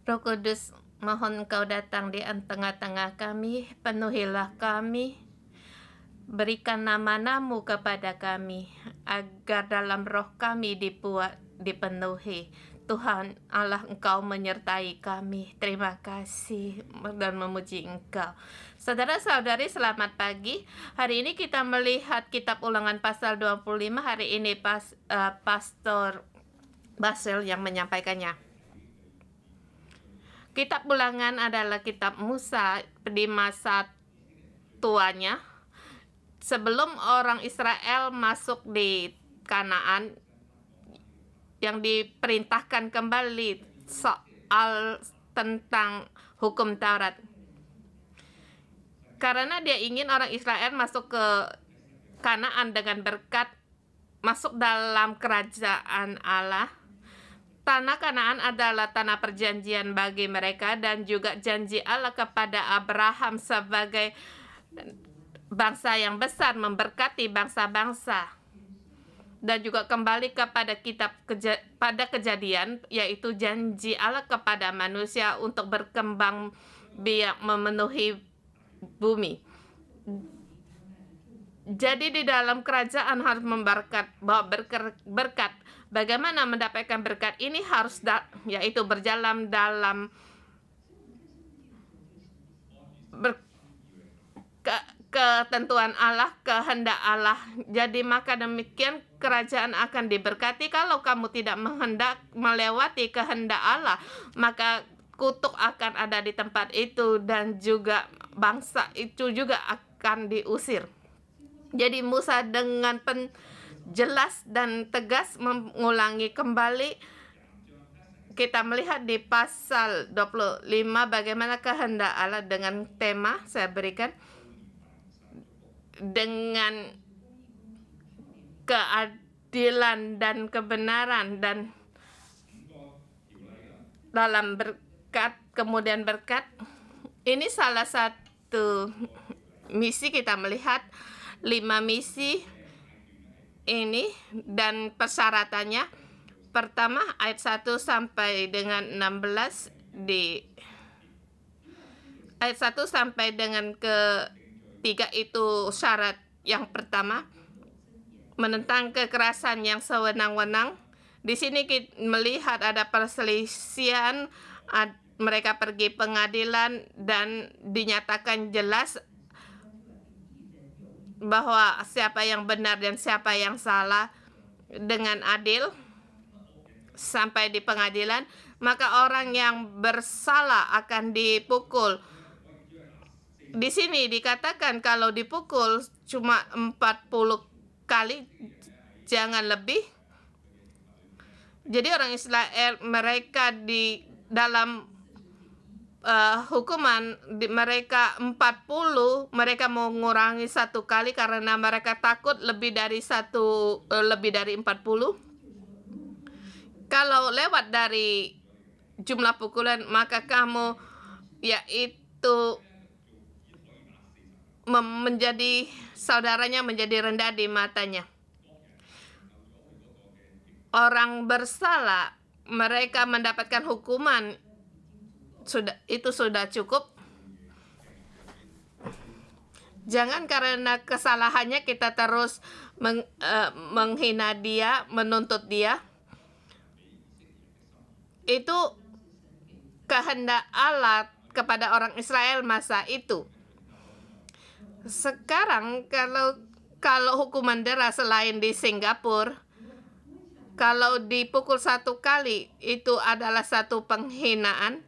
Roh Kudus, mohon Engkau datang di tengah-tengah kami, penuhilah kami, berikan nama-Namu kepada kami, agar dalam roh kami dipenuhi. Tuhan Allah, Engkau menyertai kami. Terima kasih dan memuji Engkau. Saudara-saudari, selamat pagi. Hari ini kita melihat kitab Ulangan pasal 25. Hari ini Pastor Basil yang menyampaikannya. Kitab Ulangan adalah kitab Musa di masa tuanya. Sebelum orang Israel masuk di Kanaan, yang diperintahkan kembali soal tentang hukum Taurat. Karena dia ingin orang Israel masuk ke Kanaan dengan berkat, masuk dalam kerajaan Allah. Tanah Kanaan adalah tanah perjanjian bagi mereka dan juga janji Allah kepada Abraham sebagai bangsa yang besar, memberkati bangsa-bangsa. Dan juga kembali kepada pada Kejadian, yaitu janji Allah kepada manusia untuk berkembang biak memenuhi bumi. Jadi di dalam kerajaan harus bawa berkat. Bagaimana mendapatkan berkat ini harus yaitu berjalan dalam ketentuan Allah, kehendak Allah. Jadi maka demikian kerajaan akan diberkati. Kalau kamu tidak melewati kehendak Allah, maka kutuk akan ada di tempat itu dan juga bangsa itu juga akan diusir. Jadi Musa dengan jelas dan tegas mengulangi kembali. Kita melihat di pasal 25 bagaimana kehendak Allah dengan tema saya berikan dengan keadilan dan kebenaran dan dalam berkat, kemudian berkat. Ini salah satu misi, kita melihat 5 misi ini dan persyaratannya. Pertama ayat 1 sampai dengan 16 ayat 1 sampai dengan ke 3 itu syarat yang pertama, menentang kekerasan yang sewenang-wenang. Di sini kita melihat ada perselisihan, mereka pergi pengadilan dan dinyatakan jelas bahwa siapa yang benar dan siapa yang salah dengan adil sampai di pengadilan. Maka orang yang bersalah akan dipukul. Di sini dikatakan kalau dipukul cuma 40 kali, jangan lebih. Jadi orang Israel, mereka di dalam hukuman mereka 40, mereka mengurangi 1 kali karena mereka takut lebih dari 40. Kalau lewat dari jumlah pukulan, maka kamu yaitu menjadi saudaranya menjadi rendah di matanya. Orang bersalah, mereka mendapatkan hukuman, itu sudah cukup. Jangan karena kesalahannya kita terus menghina dia, menuntut dia. Itu kehendak Allah kepada orang Israel masa itu. Sekarang kalau hukuman dera selain di Singapura, kalau dipukul 1 kali itu adalah satu penghinaan.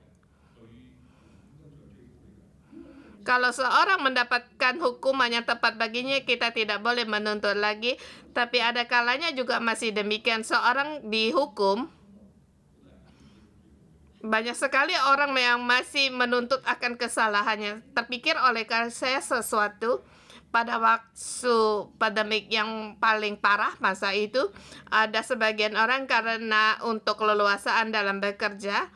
Kalau seorang mendapatkan hukuman yang tepat baginya, kita tidak boleh menuntut lagi. Tapi ada kalanya juga masih demikian, seorang dihukum. Banyak sekali orang yang masih menuntut akan kesalahannya. Terpikir oleh saya sesuatu pada waktu pandemik yang paling parah masa itu, ada sebagian orang karena untuk keleluasaan dalam bekerja,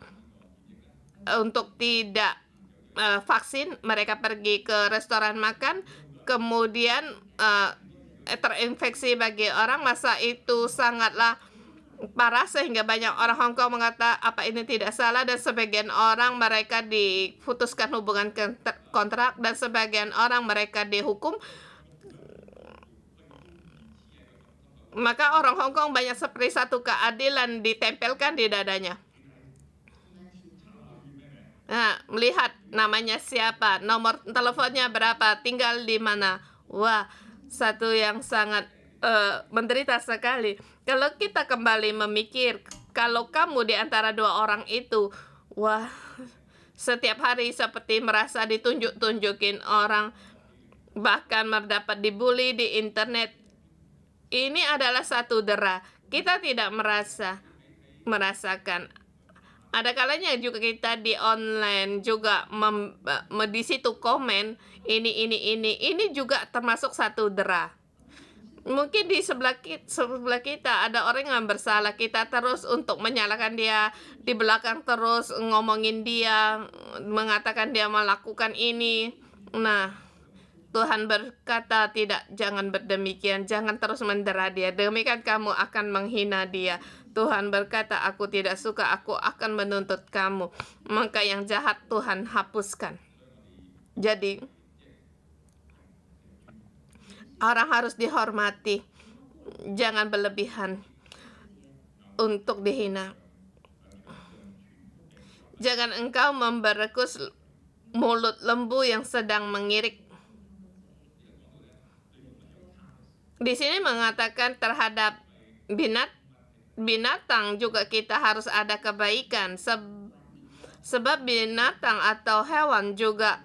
untuk tidak vaksin, mereka pergi ke restoran makan, kemudian terinfeksi bagi orang. Masa itu sangatlah parah sehingga banyak orang Hong Kong mengatakan apa ini tidak salah, dan sebagian orang mereka diputuskan hubungan kontrak, dan sebagian orang mereka dihukum. Maka orang Hong Kong banyak seperti satu keadilan ditempelkan di dadanya. Nah, melihat namanya siapa, nomor teleponnya berapa, tinggal di mana. Wah, satu yang sangat menderita sekali. Kalau kita kembali memikir, kalau kamu di antara dua orang itu, wah, setiap hari seperti merasa ditunjuk-tunjukin orang, bahkan mendapat dibully di internet, ini adalah satu dera. Kita tidak merasakan. Ada kalanya juga kita di online juga di situ komen ini juga termasuk satu dera. Mungkin di sebelah kita ada orang yang bersalah, kita terus untuk menyalahkan dia, di belakang terus ngomongin dia, mengatakan dia melakukan ini. Nah, Tuhan berkata tidak, jangan berdemikian, jangan terus mendera dia, demikian kamu akan menghina dia. Tuhan berkata, aku tidak suka, aku akan menuntut kamu. Maka yang jahat Tuhan hapuskan. Jadi orang harus dihormati, jangan berlebihan untuk dihina. Jangan engkau membungkus mulut lembu yang sedang mengirik. Di sini mengatakan terhadap binatang juga kita harus ada kebaikan, sebab binatang atau hewan juga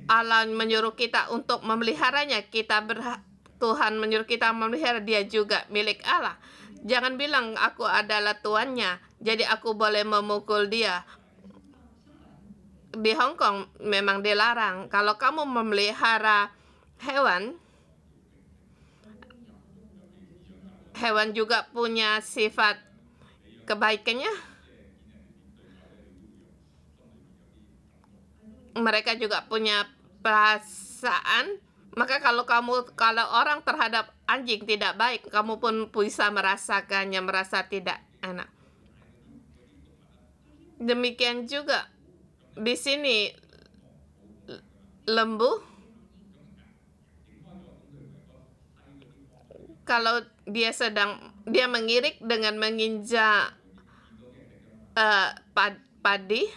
Allah menyuruh kita untuk memeliharanya. Tuhan menyuruh kita memelihara, dia juga milik Allah. Jangan bilang aku adalah tuannya, jadi aku boleh memukul dia. Di Hong Kong memang dilarang. Kalau kamu memelihara hewan juga punya sifat kebaikannya. Mereka juga punya perasaan. Maka kalau orang terhadap anjing tidak baik, kamu pun bisa merasakannya, merasa tidak enak. Demikian juga di sini lembu, kalau dia mengirik dengan menginjak padi,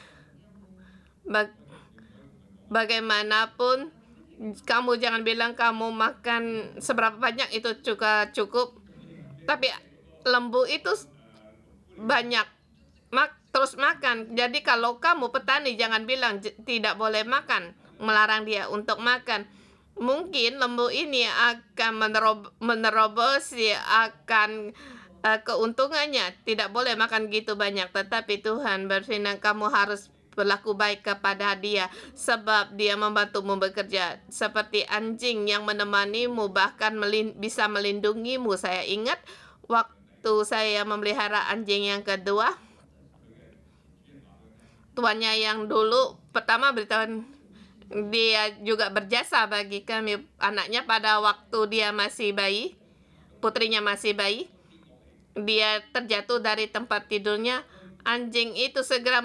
bagaimanapun kamu jangan bilang kamu makan seberapa banyak itu juga cukup, tapi lembu itu banyak terus makan. Jadi kalau kamu petani jangan bilang tidak boleh makan, melarang dia untuk makan. Mungkin lembu ini akan menerobosi akan keuntungannya, tidak boleh makan gitu banyak. Tetapi Tuhan berfirman, kamu harus berlaku baik kepada dia, sebab dia membantumu bekerja seperti anjing yang menemanimu, bahkan bisa melindungimu. Saya ingat waktu saya memelihara anjing yang kedua, tuannya yang dulu pertama beritahu, dia juga berjasa bagi kami. Anaknya pada waktu dia masih bayi, putrinya masih bayi, dia terjatuh dari tempat tidurnya. Anjing itu segera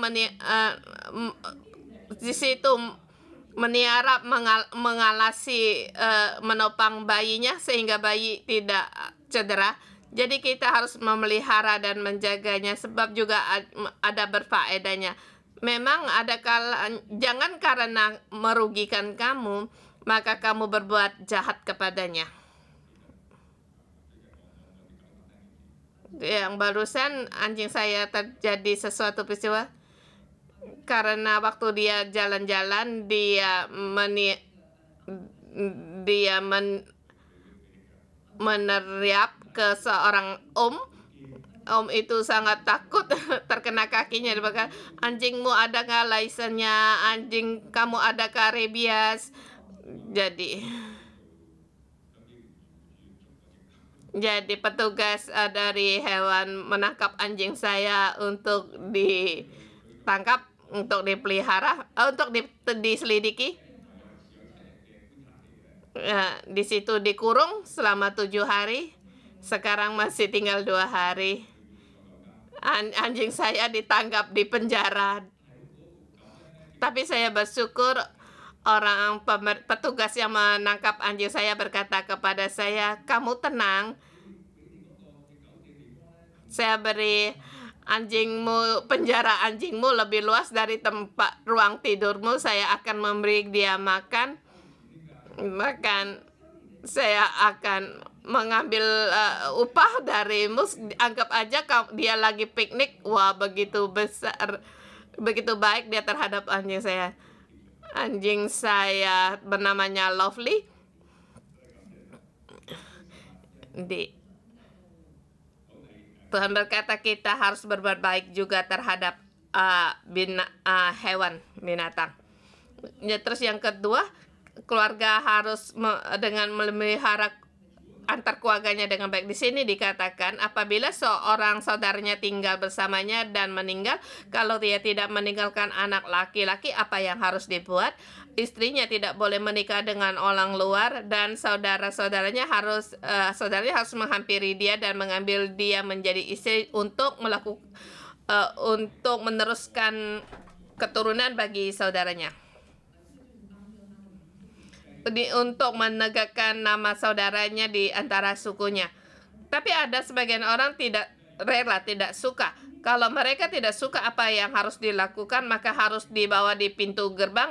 di situ meniarap, mengalasi, menopang bayinya sehingga bayi tidak cedera. Jadi kita harus memelihara dan menjaganya, sebab juga ada berfaedahnya. Memang ada jangan karena merugikan kamu, maka kamu berbuat jahat kepadanya. Yang barusan anjing saya terjadi sesuatu peristiwa, karena waktu dia jalan-jalan, dia meneriak ke seorang om itu sangat takut terkena kakinya. Dibakar, anjingmu ada nggak lisennya, anjing kamu adakah rabies. Jadi petugas dari hewan menangkap anjing saya untuk ditangkap, untuk dipelihara, untuk diselidiki. Di situ dikurung selama 7 hari. Sekarang masih tinggal 2 hari. anjing saya ditangkap di penjara. Tapi saya bersyukur orang petugas yang menangkap anjing saya berkata kepada saya, "Kamu tenang, saya beri penjara anjingmu lebih luas dari tempat ruang tidurmu. Saya akan memberi dia makan. Saya akan mengambil upah darimu. Anggap aja dia lagi piknik." Wah, begitu besar, begitu baik dia terhadap anjing saya. Anjing saya bernamanya Lovely. Tuhan berkata kita harus berbuat baik juga terhadap hewan, binatang. Ya, terus yang kedua, keluarga harus dengan memelihara antar keluarganya dengan baik. Di sini dikatakan apabila seorang saudaranya tinggal bersamanya dan meninggal, kalau dia tidak meninggalkan anak laki-laki, apa yang harus dibuat? Istrinya tidak boleh menikah dengan orang luar, dan saudaranya harus menghampiri dia dan mengambil dia menjadi istri untuk meneruskan keturunan bagi saudaranya. Untuk menegakkan nama saudaranya di antara sukunya. Tapi ada sebagian orang tidak rela, tidak suka. Kalau mereka tidak suka apa yang harus dilakukan, maka harus dibawa di pintu gerbang.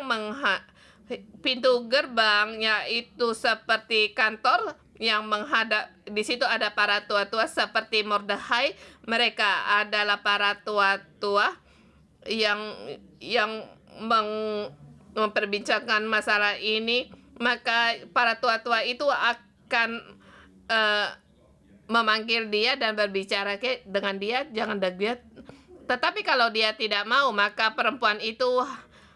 Pintu gerbang yaitu seperti kantor yang menghadap. Di situ ada para tua-tua seperti Mordechai. Mereka adalah para tua-tua yang memperbincangkan masalah ini. Maka para tua-tua itu akan memanggil dia dan berbicara dengan dia, jangan dia. Tetapi kalau dia tidak mau, maka perempuan itu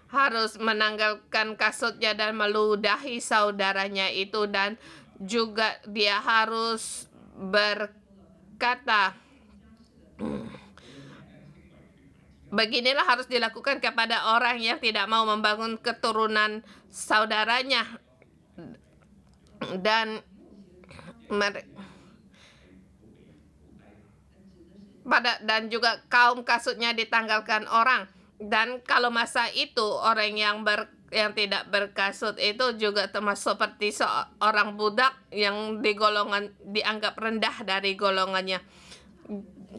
harus menanggalkan kasutnya dan meludahi saudaranya itu, dan juga dia harus berkata, beginilah harus dilakukan kepada orang yang tidak mau membangun keturunan saudaranya. Dan juga kaum kasutnya ditanggalkan orang. Dan kalau masa itu orang yang tidak berkasut itu juga termasuk seperti seorang budak yang dianggap rendah dari golongannya.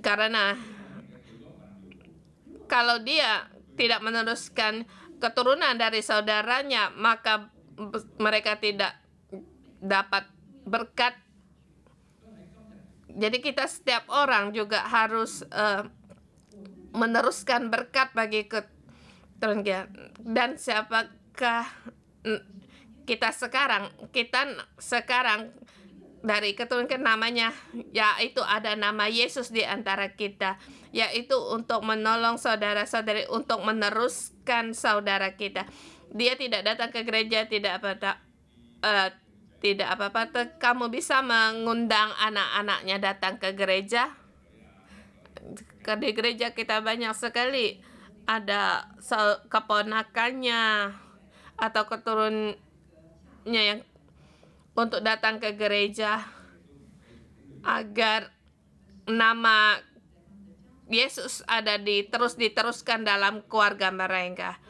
Karena kalau dia tidak meneruskan keturunan dari saudaranya, maka mereka tidak dapat berkat. Jadi kita setiap orang juga harus meneruskan berkat bagi keturunan. Dan siapakah kita sekarang? Kita sekarang dari keturunan namanya, yaitu ada nama Yesus di antara kita, yaitu untuk menolong saudara-saudari, untuk meneruskan saudara kita. Dia tidak datang ke gereja, tidak apa-apa. Kamu bisa mengundang anak-anaknya datang ke gereja. Di gereja kita banyak sekali ada keponakannya atau keturunannya yang untuk datang ke gereja agar nama Yesus terus diteruskan dalam keluarga mereka.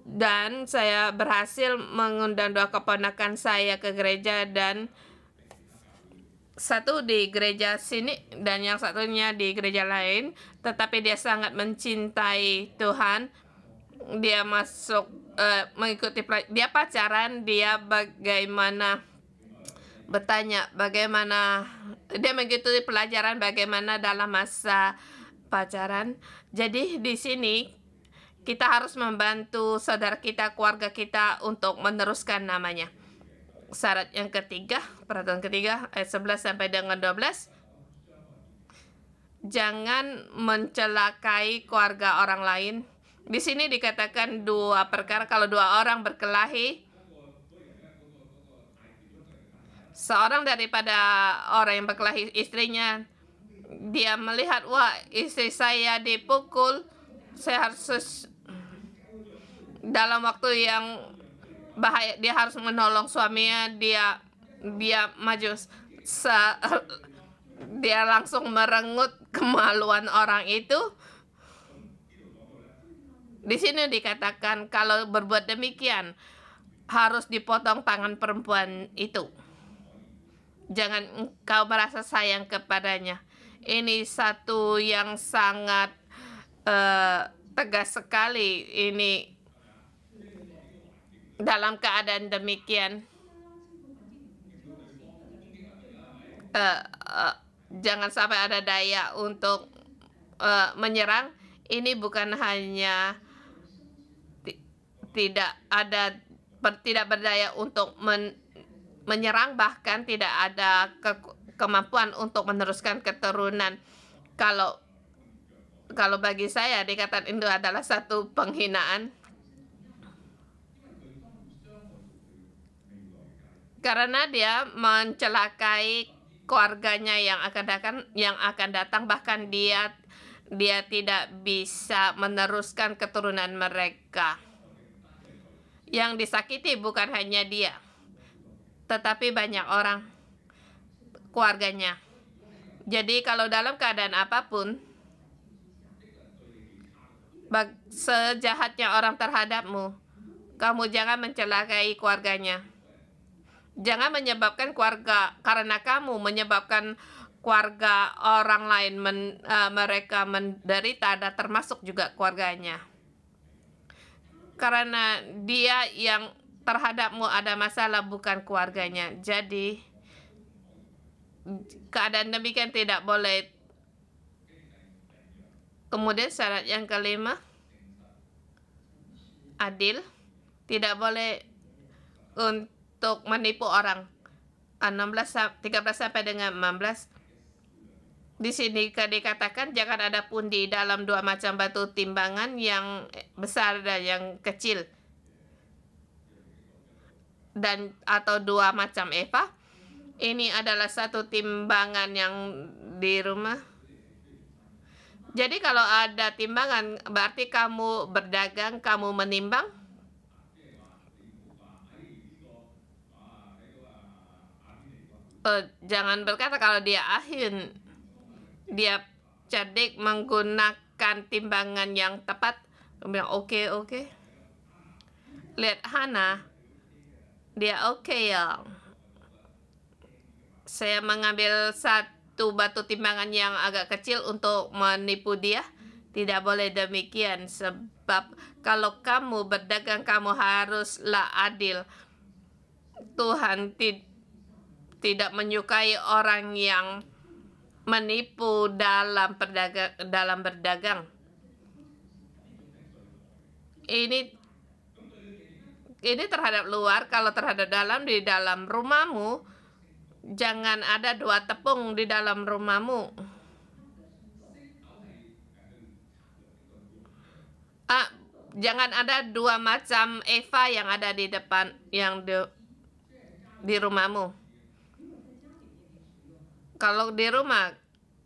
Dan saya berhasil mengundang 2 keponakan saya ke gereja, dan satu di gereja sini dan yang satunya di gereja lain, tetapi dia sangat mencintai Tuhan. Dia mengikuti, dia pacaran, dia dia mengikuti pelajaran bagaimana dalam masa pacaran. Jadi di sini kita harus membantu saudara kita, keluarga kita untuk meneruskan namanya. Syarat yang ketiga, peraturan ketiga, ayat 11 sampai dengan 12. Jangan mencelakai keluarga orang lain. Di sini dikatakan 2 perkara. Kalau 2 orang berkelahi, seorang daripada orang yang berkelahi istrinya, dia melihat, wah, istri saya dipukul, saya harus dalam waktu yang bahaya, dia harus menolong suaminya. Dia maju dia langsung merenggut kemaluan orang itu. Di sini dikatakan kalau berbuat demikian harus dipotong tangan perempuan itu. Jangan engkau merasa sayang kepadanya. Ini satu yang sangat tegas sekali. Ini dalam keadaan demikian, jangan sampai ada daya untuk menyerang. Ini bukan hanya tidak berdaya untuk menyerang, bahkan tidak ada kemampuan untuk meneruskan keturunan. Kalau bagi saya dikatakan itu adalah satu penghinaan, karena dia mencelakai keluarganya yang akan datang, bahkan dia tidak bisa meneruskan keturunan mereka. Yang disakiti bukan hanya dia, tetapi banyak orang keluarganya. Jadi kalau dalam keadaan apapun, sejahatnya orang terhadapmu, kamu jangan mencelakai keluarganya. Jangan menyebabkan karena kamu menyebabkan keluarga orang lain mereka menderita, dan termasuk juga keluarganya. Karena dia yang terhadapmu ada masalah, bukan keluarganya. Jadi keadaan demikian tidak boleh. Kemudian syarat yang kelima, adil. Tidak boleh untuk menipu orang. 13 sampai dengan 16. Di sini dikatakan jangan ada pundi dalam dua macam batu timbangan, yang besar dan yang kecil, dan atau dua macam eva. Ini adalah satu timbangan yang di rumah. Jadi kalau ada timbangan, berarti kamu berdagang, kamu menimbang. Jangan berkata kalau dia ahli, dia cerdik menggunakan timbangan yang tepat. Kemudian oke. Lihat Hana, dia oke ya. Saya mengambil satu batu timbangan yang agak kecil untuk menipu dia. Tidak boleh demikian, sebab kalau kamu berdagang, kamu haruslah adil. Tuhan tidak menyukai orang yang menipu dalam berdagang. Ini terhadap luar. Kalau terhadap dalam, di dalam rumahmu, jangan ada dua tepung di dalam rumahmu. Jangan ada dua macam eva yang ada di depan, yang di rumahmu. Kalau di rumah,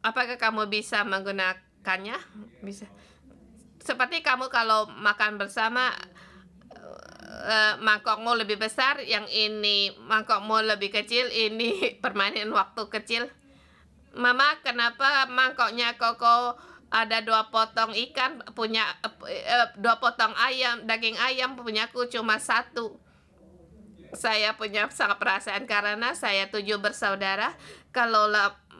apakah kamu bisa menggunakannya? Bisa. Seperti kamu kalau makan bersama, mangkokmu lebih besar, yang ini mangkokmu lebih kecil, ini permainan waktu kecil. Mama, kenapa mangkoknya Koko ada 2 potong ikan, punya 2 potong ayam, daging ayam, punyaku cuma 1. Saya punya sangat perasaan karena saya 7 bersaudara. Kalau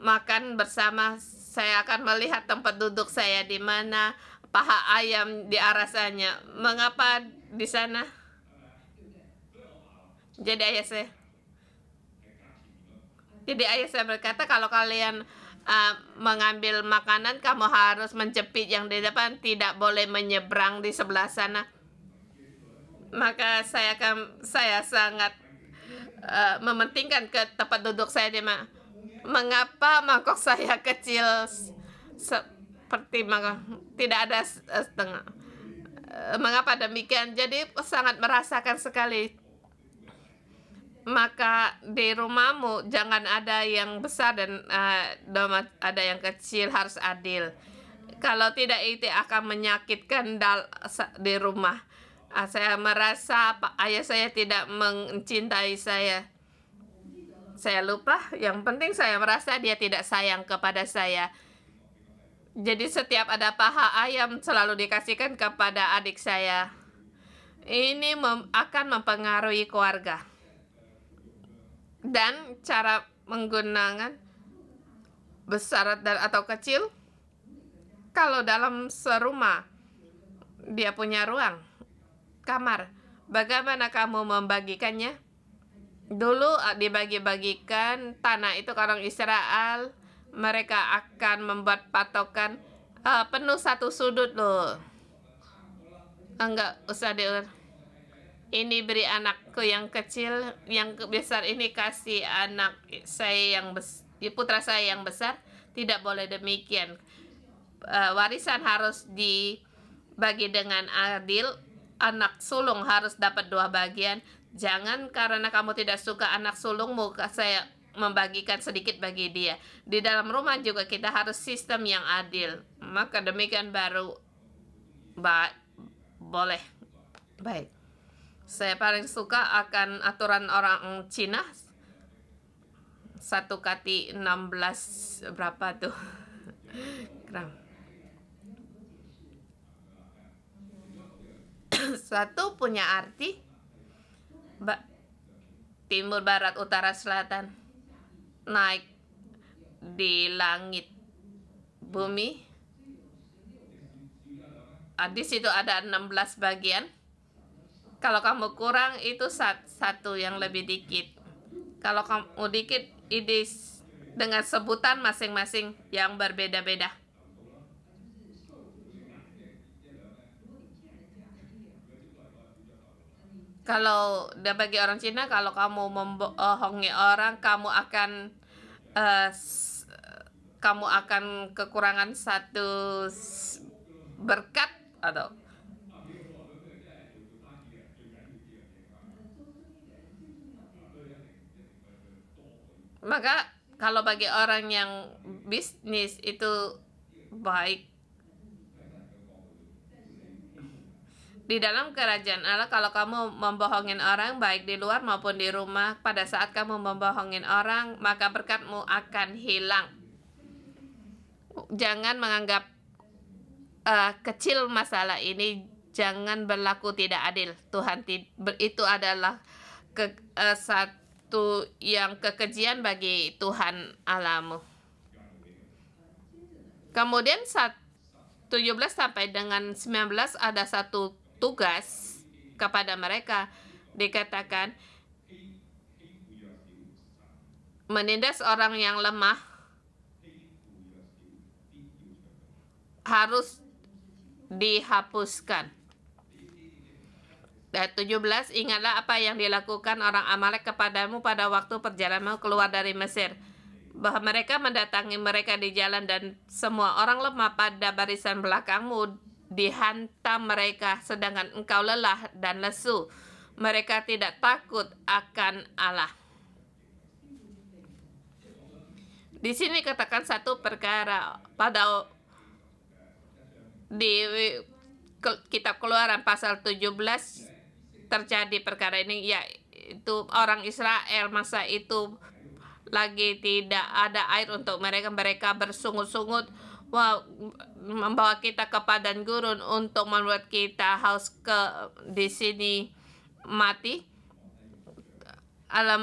makan bersama, saya akan melihat tempat duduk saya di mana, paha ayam di arah sana. Mengapa di sana? Jadi ayah saya berkata, kalau kalian mengambil makanan, kamu harus menjepit yang di depan, tidak boleh menyeberang di sebelah sana. Maka saya sangat mementingkan ke tempat duduk saya di mana. Mengapa mangkok saya kecil seperti mangkok, tidak ada setengah? Mengapa demikian? Jadi sangat merasakan sekali. Maka di rumahmu jangan ada yang besar dan ada yang kecil, harus adil. Kalau tidak, itu akan menyakitkan di rumah. Saya merasa ayah saya tidak mencintai saya. Saya lupa, yang penting saya merasa dia tidak sayang kepada saya. Jadi setiap ada paha ayam selalu dikasihkan kepada adik saya. Ini akan mempengaruhi keluarga. Dan cara menggunakan besar dan atau kecil, kalau dalam serumah dia punya ruang kamar, bagaimana kamu membagikannya? Dulu dibagi-bagikan tanah itu ke orang Israel, mereka akan membuat patokan penuh satu sudut loh. Enggak usah diulang. Ini beri anakku yang kecil, yang besar ini kasih anak saya yang putra saya yang besar. Tidak boleh demikian. Warisan harus dibagi dengan adil. Anak sulung harus dapat 2 bagian. Jangan karena kamu tidak suka anak sulungmu, saya membagikan sedikit bagi dia. Di dalam rumah juga kita harus sistem yang adil. Maka demikian baru boleh. Baik. Saya paling suka akan aturan orang Cina. 1 kali 16 berapa tuh? Gram. 1 punya arti timur, barat, utara, selatan, naik di langit bumi. Di situ ada 16 bagian. Kalau kamu kurang itu 1 yang lebih dikit. Kalau kamu dikit, ini dengan sebutan masing-masing yang berbeda-beda. Kalau bagi orang Cina, kalau kamu membohongi orang, kamu akan kekurangan 1 berkat atau maka kalau bagi orang yang bisnis itu baik. Di dalam kerajaan Allah, kalau kamu membohongin orang baik di luar maupun di rumah, pada saat kamu membohongin orang, maka berkatmu akan hilang. Jangan menganggap kecil masalah ini, jangan berlaku tidak adil. Tuhan itu adalah satu yang kekejian bagi Tuhan Allahmu. Kemudian 17 sampai dengan 19 ada satu tugas kepada mereka, dikatakan menindas orang yang lemah harus dihapuskan. Dan 17, ingatlah apa yang dilakukan orang Amalek kepadamu pada waktu perjalananmu keluar dari Mesir, bahwa mereka mendatangi mereka di jalan dan semua orang lemah pada barisan belakangmu dihantam mereka, sedangkan engkau lelah dan lesu. Mereka tidak takut akan Allah. Di sini katakan satu perkara pada di kitab Keluaran pasal 17 terjadi perkara ini, yaitu orang Israel masa itu lagi tidak ada air untuk mereka bersungut-sungut, membawa kita ke padang gurun untuk membuat kita haus di sini mati. Allah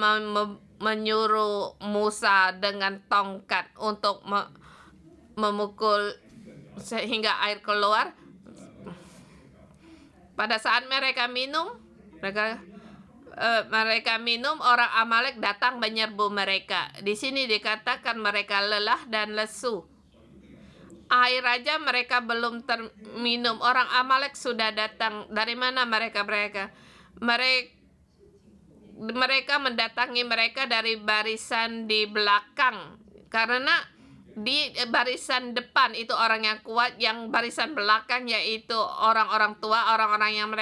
menyuruh Musa dengan tongkat untuk memukul sehingga air keluar. Pada saat mereka minum, orang Amalek datang menyerbu mereka. Di sini dikatakan mereka lelah dan lesu. Air aja mereka belum terminum, orang Amalek sudah datang. Dari mana mereka mendatangi mereka dari barisan di belakang, karena di barisan depan itu orang yang kuat, yang barisan belakang yaitu orang-orang tua, orang-orang yang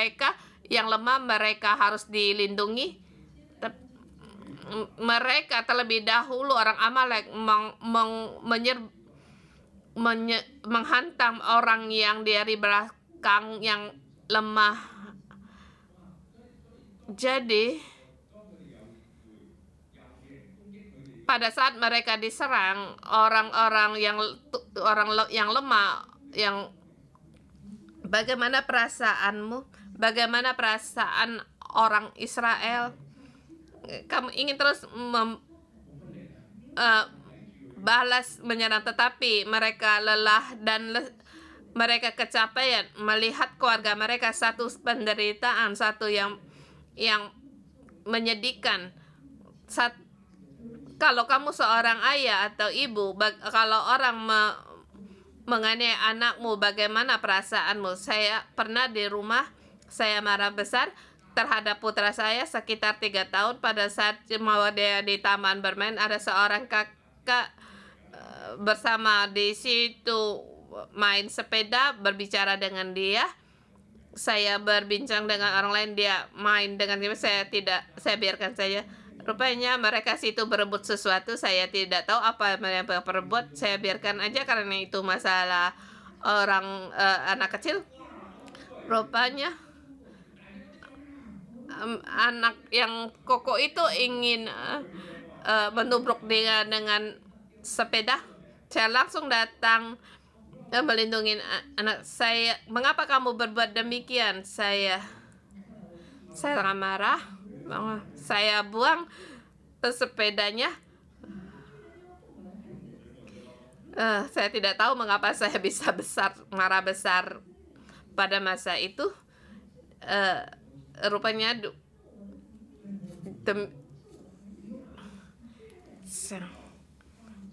yang lemah, mereka harus dilindungi. Mereka terlebih dahulu orang Amalek menghantam orang yang dari belakang yang lemah. Jadi pada saat mereka diserang orang-orang yang lemah, yang bagaimana perasaanmu? Bagaimana perasaan orang Israel? Kamu ingin terus balas menyerang, tetapi mereka lelah dan mereka kecapean melihat keluarga mereka satu penderitaan, satu yang menyedihkan. Kalau kamu seorang ayah atau ibu, kalau orang menganiaya anakmu, bagaimana perasaanmu? Saya pernah di rumah, saya marah besar terhadap putra saya sekitar 3 tahun. Pada saat mau dia di taman bermain, ada seorang kakak bersama di situ main sepeda, berbicara dengan dia. Saya berbincang dengan orang lain, dia main dengan dia. Saya biarkan saja. Rupanya mereka situ berebut sesuatu, saya tidak tahu apa yang mereka berebut. Saya biarkan aja karena itu masalah orang anak kecil. Rupanya anak yang koko itu ingin menubruk dia dengan sepeda. Saya langsung datang melindungi anak saya. Mengapa kamu berbuat demikian? Saya sangat marah. Saya buang sepedanya. Saya tidak tahu mengapa saya bisa marah besar pada masa itu. Rupanya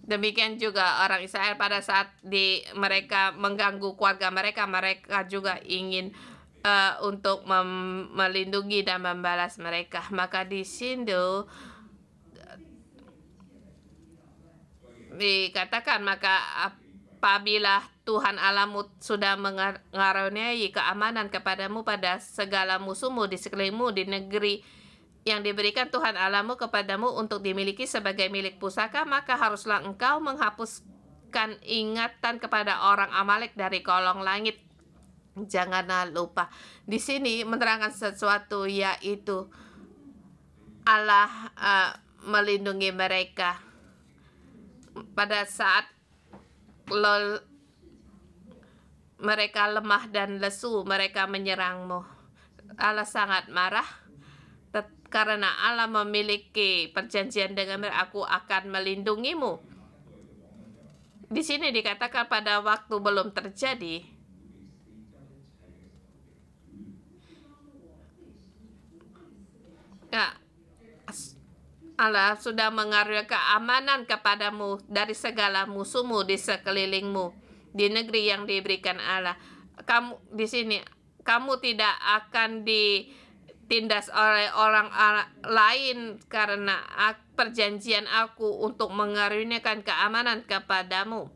demikian juga orang Israel pada saat mereka mengganggu keluarga mereka, mereka juga ingin untuk melindungi dan membalas mereka. Maka di sini dikatakan, maka apabila Tuhan Allahmu sudah mengaruniai keamanan kepadamu pada segala musuhmu di sekelilingmu, di negeri yang diberikan Tuhan Allahmu kepadamu untuk dimiliki sebagai milik pusaka, maka haruslah engkau menghapuskan ingatan kepada orang Amalek dari kolong langit. Janganlah lupa. Di sini menerangkan sesuatu, yaitu Allah melindungi mereka pada saat mereka lemah dan lesu, mereka menyerangmu. Allah sangat marah karena Allah memiliki perjanjian dengan mereka. Aku akan melindungimu. Di sini dikatakan pada waktu belum terjadi. Ya, Allah sudah mengaruniai keamanan kepadamu dari segala musuhmu di sekelilingmu, di negeri yang diberikan Allah. Kamu di sini, kamu tidak akan ditindas oleh orang lain karena perjanjian aku untuk mengaruniakan keamanan kepadamu.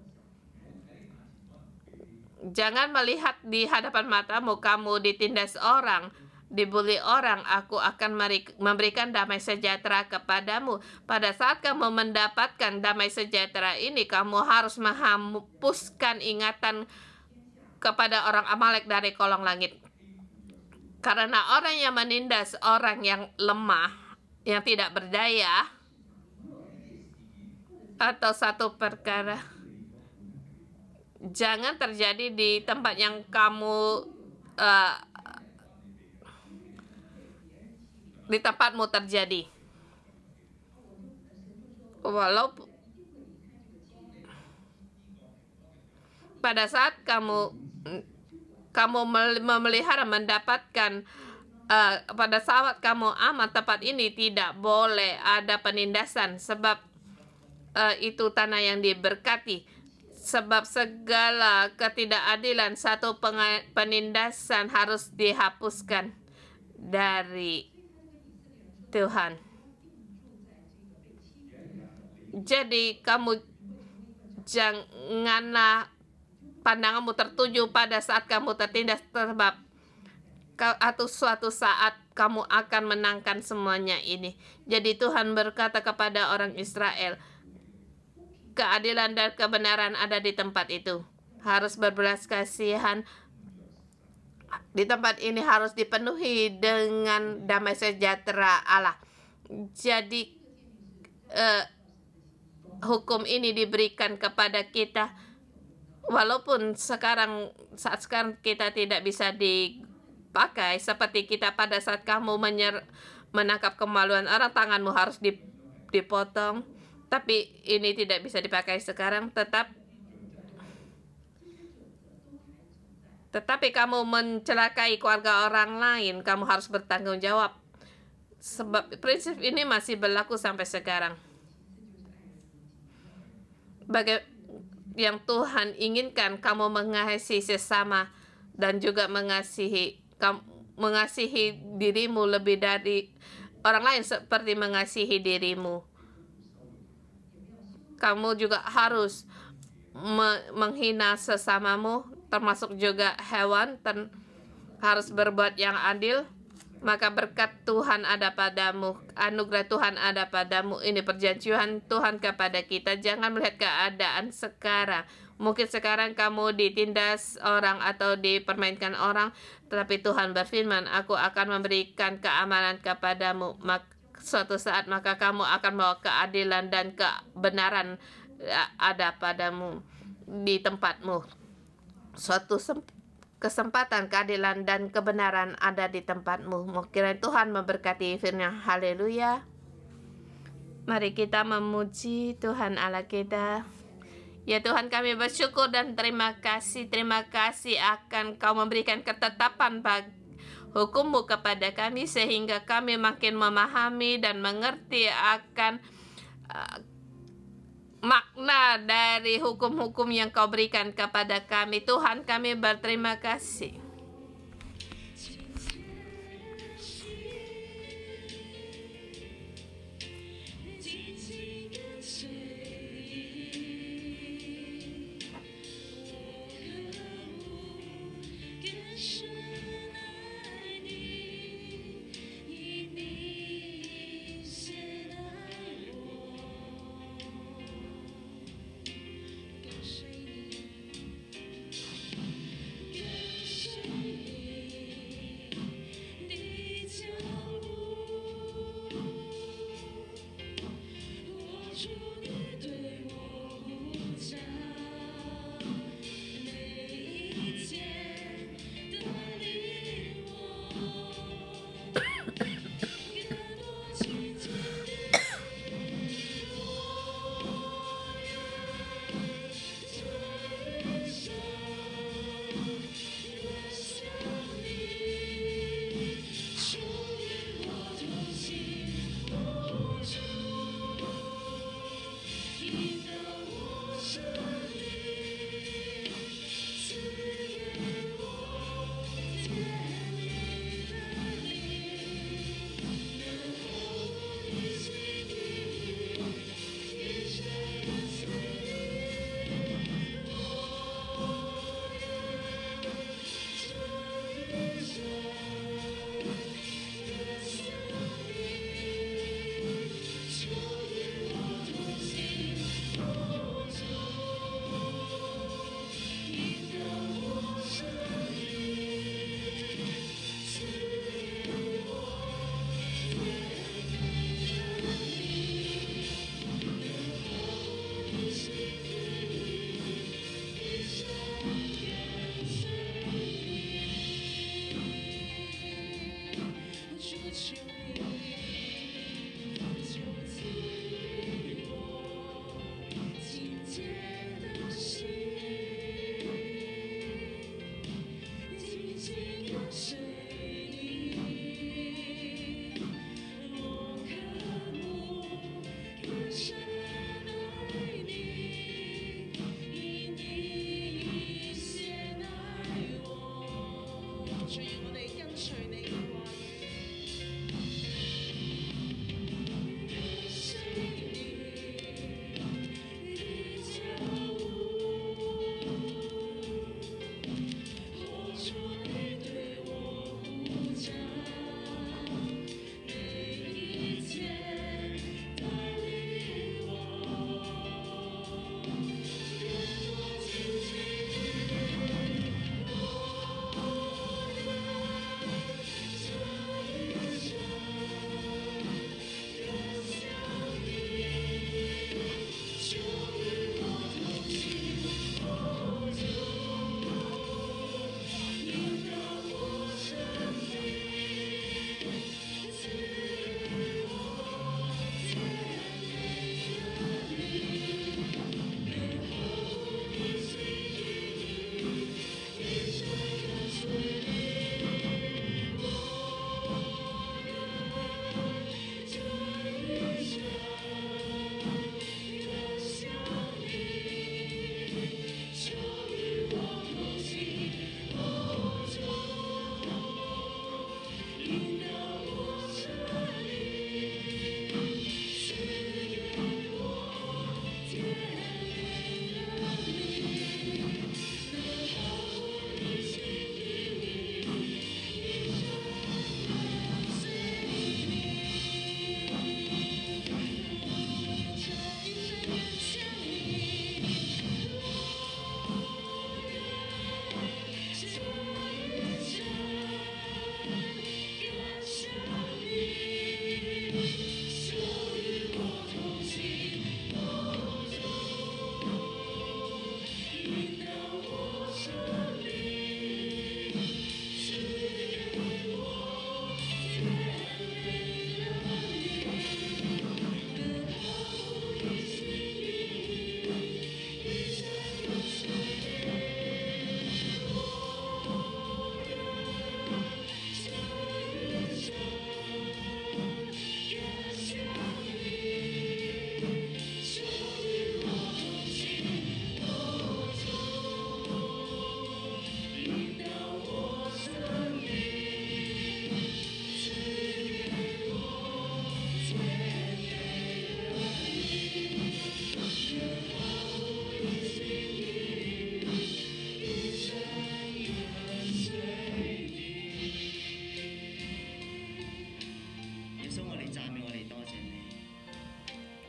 Jangan melihat di hadapan matamu kamu ditindas orang, dibully orang. Aku akan memberikan damai sejahtera kepadamu. Pada saat kamu mendapatkan damai sejahtera ini, kamu harus menghapuskan ingatan kepada orang Amalek dari kolong langit. Karena orang yang menindas orang yang lemah, yang tidak berdaya, atau satu perkara, jangan terjadi di tempat yang kamu di tempatmu terjadi. Walaupun pada saat kamu memelihara, mendapatkan pada saat kamu aman, tempat ini tidak boleh ada penindasan, sebab itu tanah yang diberkati. Sebab segala ketidakadilan, satu penindasan harus dihapuskan dari Tuhan. Jadi kamu janganlah pandanganmu tertuju pada saat kamu tertindas, sebab atau suatu saat kamu akan menangkan semuanya ini. Jadi Tuhan berkata kepada orang Israel, keadilan dan kebenaran ada di tempat itu. Harus berbelas kasihan. Di tempat ini harus dipenuhi dengan damai sejahtera Allah. Jadi hukum ini diberikan kepada kita, walaupun saat sekarang kita tidak bisa dipakai seperti kita pada saat kamu menangkap kemaluan orang, tanganmu harus dipotong, tapi ini tidak bisa dipakai sekarang. Tetapi kamu mencelakai keluarga orang lain, kamu harus bertanggung jawab. Sebab prinsip ini masih berlaku sampai sekarang. Yang Tuhan inginkan kamu mengasihi sesama dan juga mengasihi dirimu lebih dari orang lain seperti mengasihi dirimu. Kamu juga harus menghina sesamamu, termasuk juga hewan, dan harus berbuat yang adil. Maka berkat Tuhan ada padamu, anugerah Tuhan ada padamu. Ini perjanjian Tuhan kepada kita. Jangan melihat keadaan sekarang. Mungkin sekarang kamu ditindas orang atau dipermainkan orang, tetapi Tuhan berfirman, aku akan memberikan keamanan kepadamu. Suatu saat maka kamu akan membawa keadilan dan kebenaran ada padamu di tempatmu. Suatu kesempatan keadilan dan kebenaran ada di tempatmu. Kiranya Tuhan memberkati firman. Haleluya. Mari kita memuji Tuhan Allah kita. Ya Tuhan, kami bersyukur dan terima kasih akan Kau memberikan ketetapan hukum-Mu kepada kami, sehingga kami makin memahami dan mengerti akan makna dari hukum-hukum yang Kau berikan kepada kami. Tuhan, kami berterima kasih.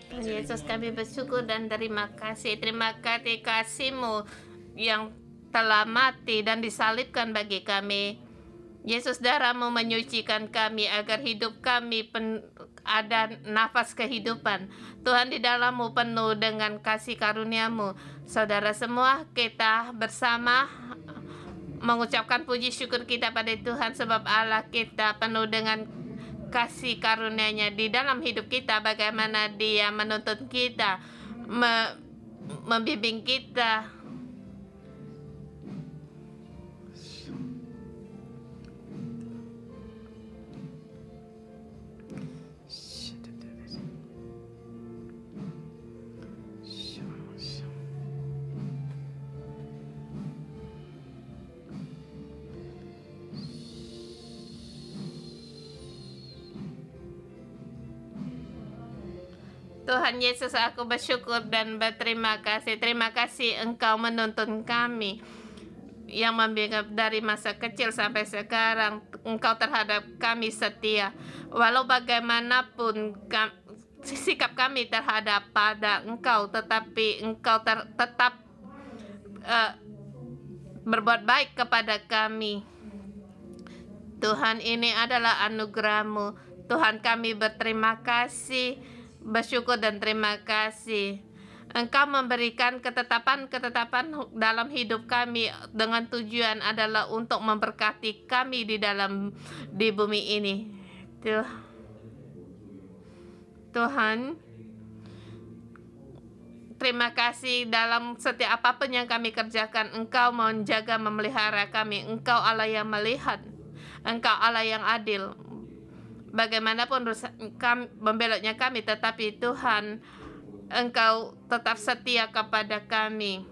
Tuhan Yesus, kami bersyukur dan terima kasih. Terima kasih kasih-Mu yang telah mati dan disalibkan bagi kami. Yesus, darah-Mu menyucikan kami agar hidup kami ada nafas kehidupan. Tuhan, di dalam-Mu penuh dengan kasih karunia-Mu. Saudara semua, kita bersama mengucapkan puji syukur kita pada Tuhan sebab Allah kita penuh dengan kasih karunia-Nya di dalam hidup kita. Bagaimana Dia menuntun kita, membimbing kita. Tuhan Yesus, aku bersyukur dan berterima kasih. Terima kasih Engkau menuntun kami yang membimbing dari masa kecil sampai sekarang. Engkau terhadap kami setia. Walau bagaimanapun sikap kami terhadap pada Engkau, tetapi Engkau tetap berbuat baik kepada kami. Tuhan, ini adalah anugerah-Mu. Tuhan, kami berterima kasih, bersyukur dan terima kasih. Engkau memberikan ketetapan-ketetapan dalam hidup kami dengan tujuan adalah untuk memberkati kami di bumi ini. Tuhan, terima kasih dalam setiap apapun yang kami kerjakan. Engkau menjaga, memelihara kami. Engkau Allah yang melihat. Engkau Allah yang adil. Bagaimanapun membelotnya kami, tetapi Tuhan, Engkau tetap setia kepada kami.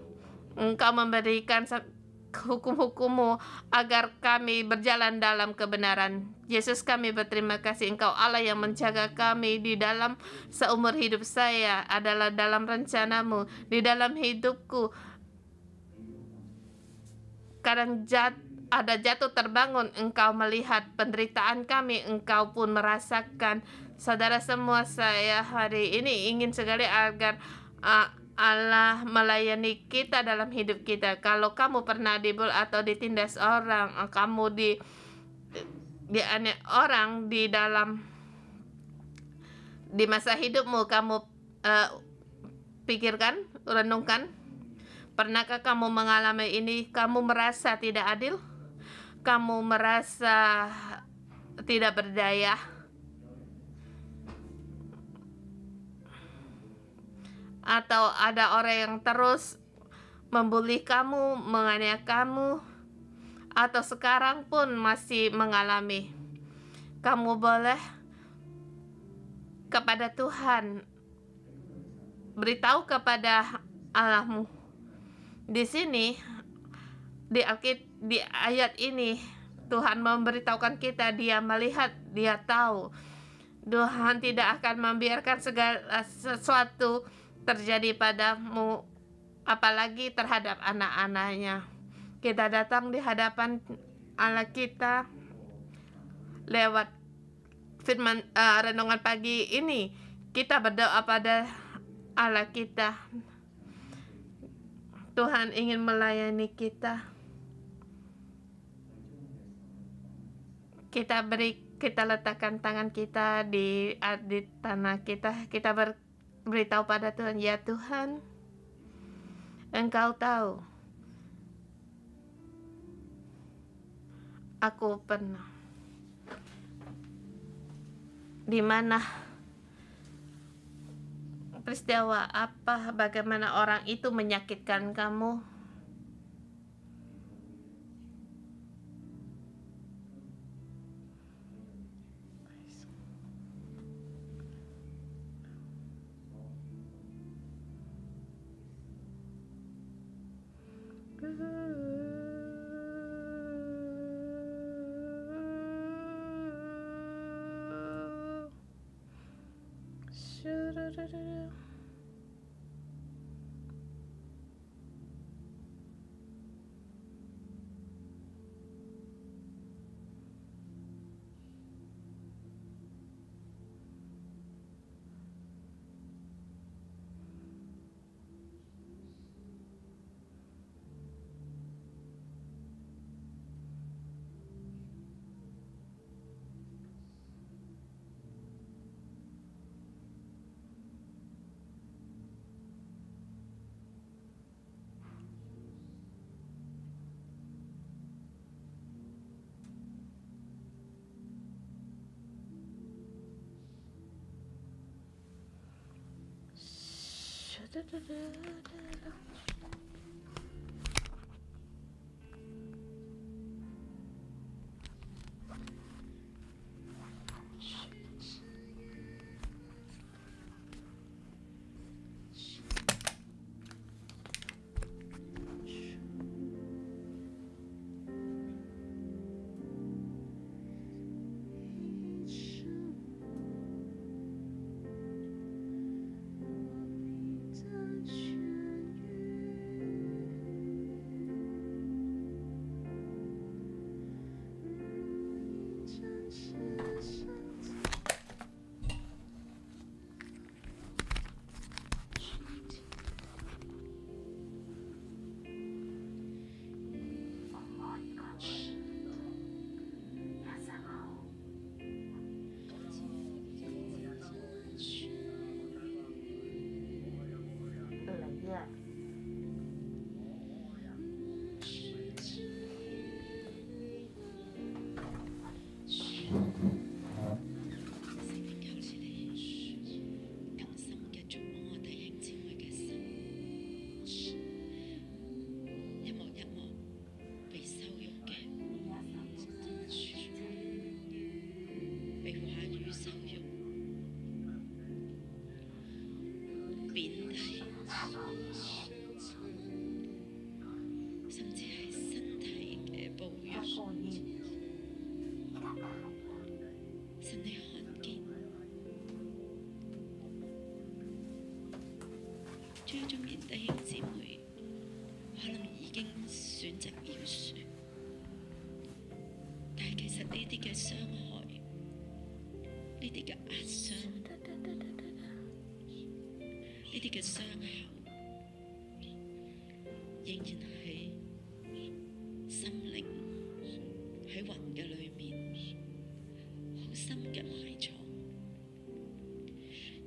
Engkau memberikan hukum-hukum-Mu agar kami berjalan dalam kebenaran. Yesus, kami berterima kasih. Engkau Allah yang menjaga kami di dalam seumur hidup saya adalah dalam rencana-Mu. Di dalam hidupku, kadang ada jatuh terbangun, Engkau melihat penderitaan kami, Engkau pun merasakan. Saudara semua, saya hari ini ingin sekali agar Allah melayani kita dalam hidup kita. Kalau kamu pernah dibul atau ditindas orang, kamu dianiaya orang di masa hidupmu, kamu pikirkan, renungkan, pernahkah kamu mengalami ini? Kamu merasa tidak adil? Kamu merasa tidak berdaya? Atau ada orang yang terus membuli kamu, menganiaya kamu, atau sekarang pun masih mengalami? Kamu boleh kepada Tuhan beritahu kepada Allahmu. Di sini di ayat ini Tuhan memberitahukan kita, Dia melihat, Dia tahu. Tuhan tidak akan membiarkan segala sesuatu terjadi padamu, apalagi terhadap anak-anaknya. Kita datang di hadapan Allah kita lewat firman renungan pagi ini. Kita berdoa pada Allah kita. Tuhan ingin melayani kita. Kita letakkan tangan kita di tanah kita. Kita beritahu pada Tuhan, ya Tuhan, Engkau tahu aku pernah di mana, peristiwa apa, bagaimana orang itu menyakitkan kamu. 最中意弟兄姊妹可能已經選擇饒恕，但係其實呢啲嘅傷害、呢啲嘅壓傷、呢啲嘅傷口，仍然喺心靈喺魂嘅裏面好深嘅埋藏。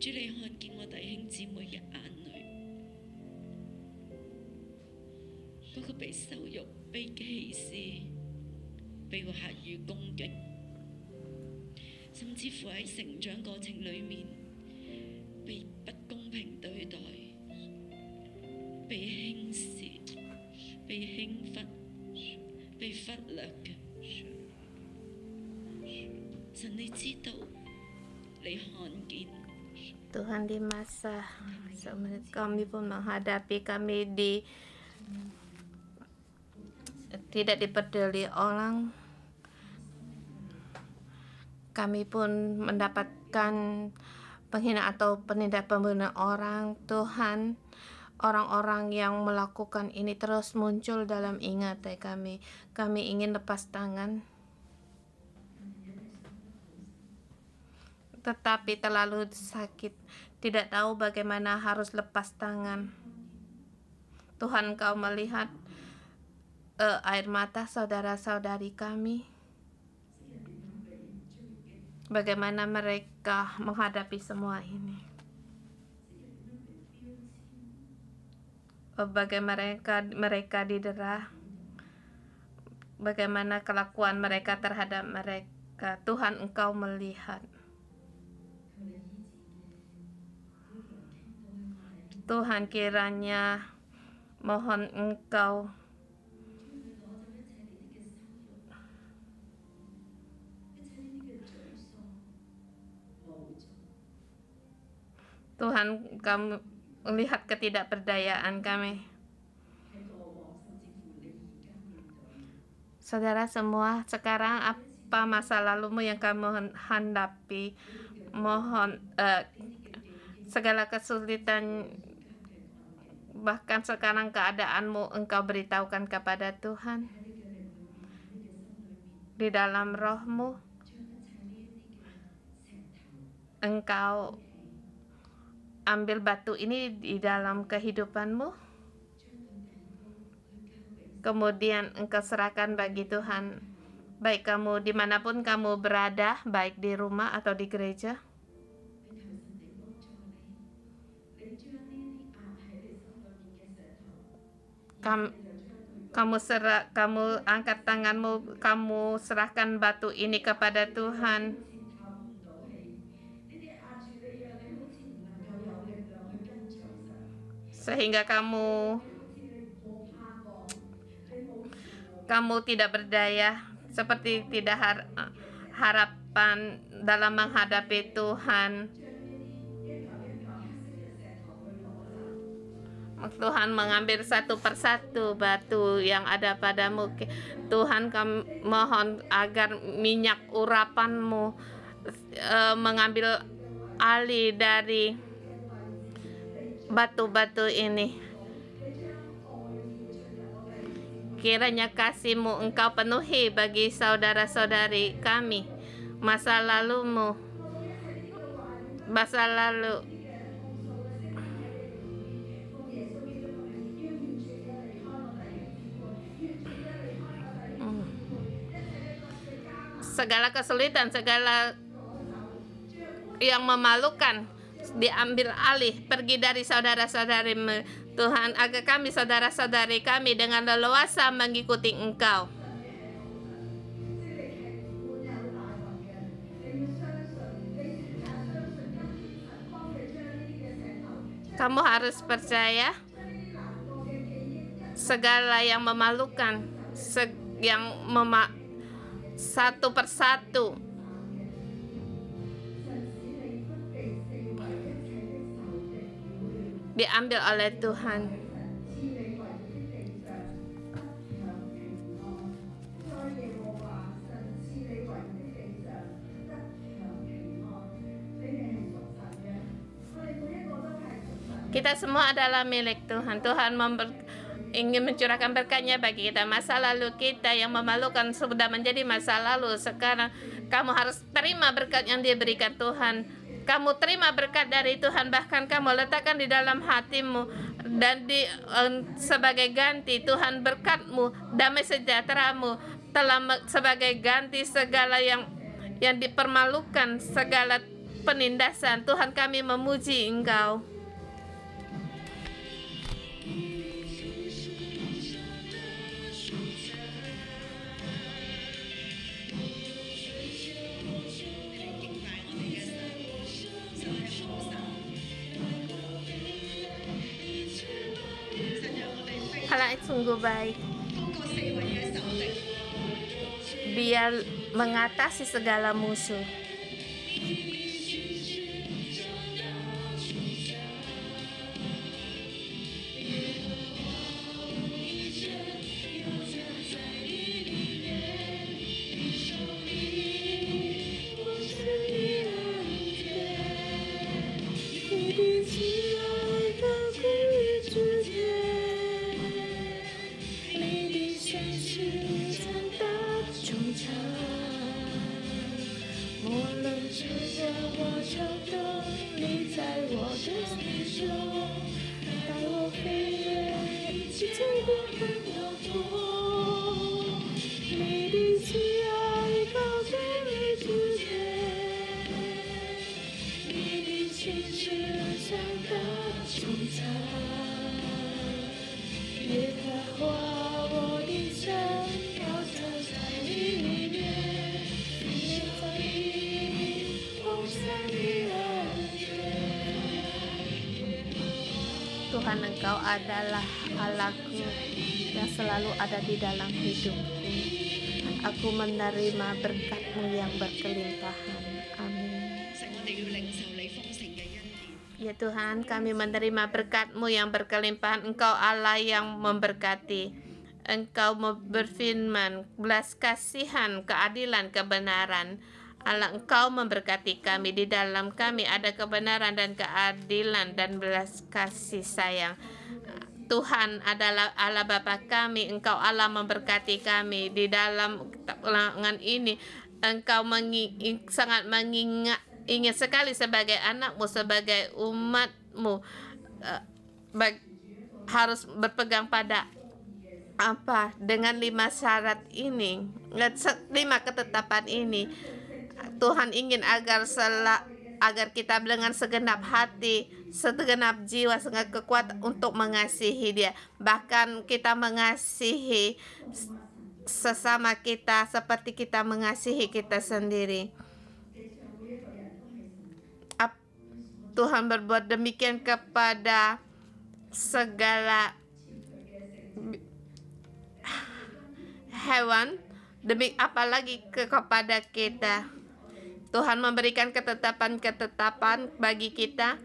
主，你看見我弟兄姊妹嘅眼淚。嗰個被羞辱、被歧視、被話語攻擊，甚至乎喺成長過程裏面被不公平對待、被輕視、被輕忽、被忽略嘅。神，你知道，你看見。Tuhan, di masa kami pun menghadapi tidak diperduli orang, kami pun mendapatkan penghinaan atau penindakpembunuhan orang. Tuhan, orang-orang yang melakukan ini terus muncul dalam ingatan kami. Kami ingin lepas tangan, tetapi terlalu sakit, tidak tahu bagaimana harus lepas tangan. Tuhan, Kau melihat air mata saudara-saudari kami, bagaimana mereka menghadapi semua ini, bagaimana mereka didera, bagaimana kelakuan mereka terhadap mereka. Tuhan, Engkau melihat. Tuhan, kiranya mohon Engkau Tuhan, Kamu melihat ketidakberdayaan kami. Saudara semua, sekarang apa masa lalumu yang kamu hadapi? Mohon segala kesulitan, bahkan sekarang keadaanmu, engkau beritahukan kepada Tuhan. Di dalam rohmu, engkau ambil batu ini di dalam kehidupanmu, kemudian engkau serahkan bagi Tuhan. Baik kamu dimanapun kamu berada, baik di rumah atau di gereja, kamu angkat tanganmu, kamu serahkan batu ini kepada Tuhan. sehingga kamu tidak berdaya, seperti tidak harapan dalam menghadapi Tuhan. Tuhan mengambil satu persatu batu yang ada padamu. Tuhan, kami mohon agar minyak urapanmu mengambil alih dari batu-batu ini. Kiranya kasih-Mu Engkau penuhi bagi saudara-saudari kami. Masa lalu segala kesulitan, segala yang memalukan diambil alih, pergi dari saudara-saudari Tuhan, agar kami, saudara-saudari kami, dengan leluasa mengikuti Engkau. Kamu harus percaya segala yang memalukan, satu persatu diambil oleh Tuhan. Kita semua adalah milik Tuhan. Tuhan ingin mencurahkan berkat-Nya bagi kita. Masa lalu kita yang memalukan sudah menjadi masa lalu. Sekarang kamu harus terima berkat yang diberikan Tuhan. Kamu terima berkat dari Tuhan, bahkan kamu letakkan di dalam hatimu, dan sebagai ganti Tuhan berkat-Mu, damai sejahtera-Mu telah sebagai ganti segala yang dipermalukan, segala penindasan. Tuhan, kami memuji Engkau. Allah sungguh baik. Dia mengatasi segala musuh. Tuhan, Engkau adalah Allah-Ku yang selalu ada di dalam hidupku. Aku menerima berkat-Mu yang berkelimpahan. Amin. Ya Tuhan, kami menerima berkat-Mu yang berkelimpahan. Engkau Allah yang memberkati. Engkau berfirman, belas kasihan, keadilan, kebenaran. Allah, Engkau memberkati kami. Di dalam kami ada kebenaran dan keadilan dan belas kasih sayang. Tuhan adalah Allah Bapa kami. Engkau Allah memberkati kami. Di dalam ulangan ini Engkau sangat ingin sekali sebagai anak-Mu, sebagai umat-Mu, harus berpegang pada dengan 5 syarat ini, 5 ketetapan ini. Tuhan ingin agar kita dengan segenap hati, segenap jiwa, segenap kekuatan untuk mengasihi Dia. Bahkan kita mengasihi sesama kita seperti kita mengasihi kita sendiri. Tuhan berbuat demikian kepada segala hewan, demi apalagi kepada kita. Tuhan memberikan ketetapan bagi kita.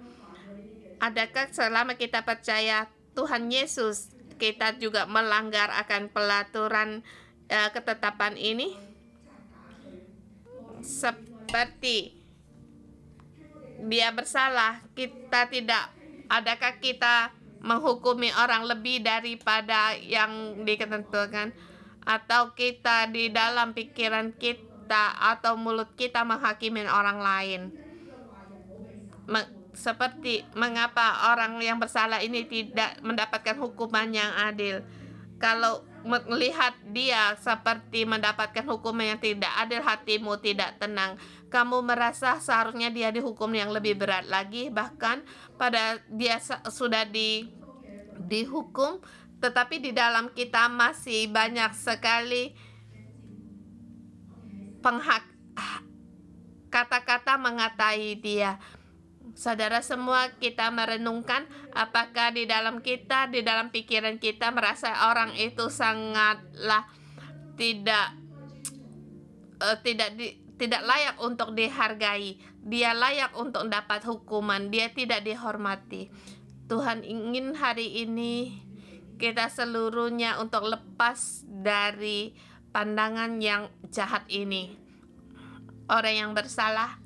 Adakah selama kita percaya Tuhan Yesus, kita juga melanggar akan pelaturan ketetapan ini? Seperti dia bersalah, kita tidak, adakah kita menghukumi orang lebih daripada yang diketentukan? Atau kita di dalam pikiran kita atau mulut kita menghakimi orang lain? Seperti mengapa orang yang bersalah ini tidak mendapatkan hukuman yang adil? Kalau melihat dia seperti mendapatkan hukuman yang tidak adil, hatimu tidak tenang. Kamu merasa seharusnya dia dihukum yang lebih berat lagi, bahkan pada dia sudah dihukum, tetapi di dalam kita masih banyak sekali kata-kata mengatai dia. Saudara semua, kita merenungkan apakah di dalam kita, di dalam pikiran kita merasa orang itu sangatlah tidak layak untuk dihargai. Dia layak untuk mendapat hukuman, dia tidak dihormati. Tuhan ingin hari ini kita seluruhnya untuk lepas dari pandangan yang jahat ini. Orang yang bersalah,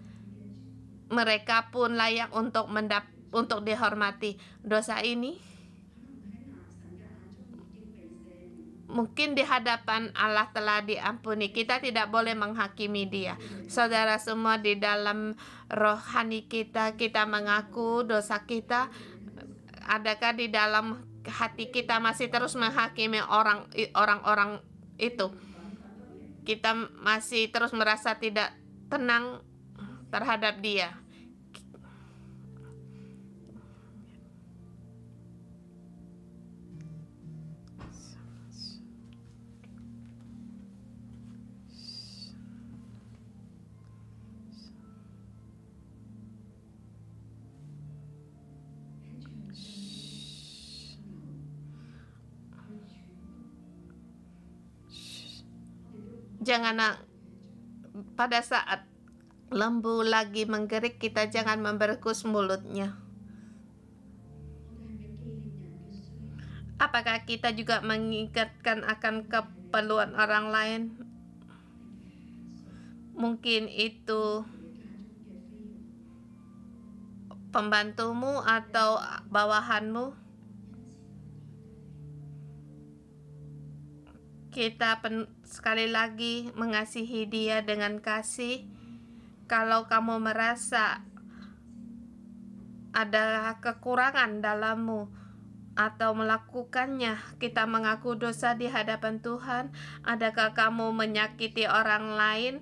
mereka pun layak untuk dihormati. Dosa ini mungkin di hadapan Allah telah diampuni. Kita tidak boleh menghakimi dia. Saudara semua, di dalam rohani kita mengaku dosa kita. Adakah di dalam hati kita masih terus menghakimi orang-orang itu? Kita masih terus merasa tidak tenang terhadap dia. Jangan pada saat lembu lagi menggerik, kita jangan memberkus mulutnya. Apakah kita juga mengingatkan akan keperluan orang lain? Mungkin itu pembantumu atau bawahanmu. Kita sekali lagi mengasihi dia dengan kasih. Kalau kamu merasa ada kekurangan dalammu atau melakukannya, kita mengaku dosa di hadapan Tuhan. Adakah kamu menyakiti orang lain,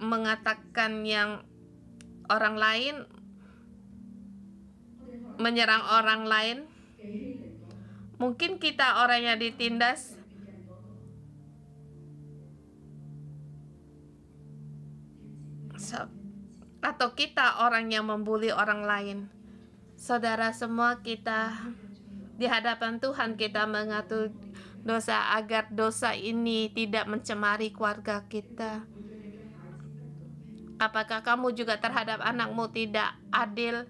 mengatakan yang orang lain, menyerang orang lain? Mungkin kita orang yang ditindas, atau kita orang yang membuli orang lain. Saudara semua, kita di hadapan Tuhan kita mengaku dosa agar dosa ini tidak mencemari keluarga kita. Apakah kamu juga terhadap anakmu tidak adil,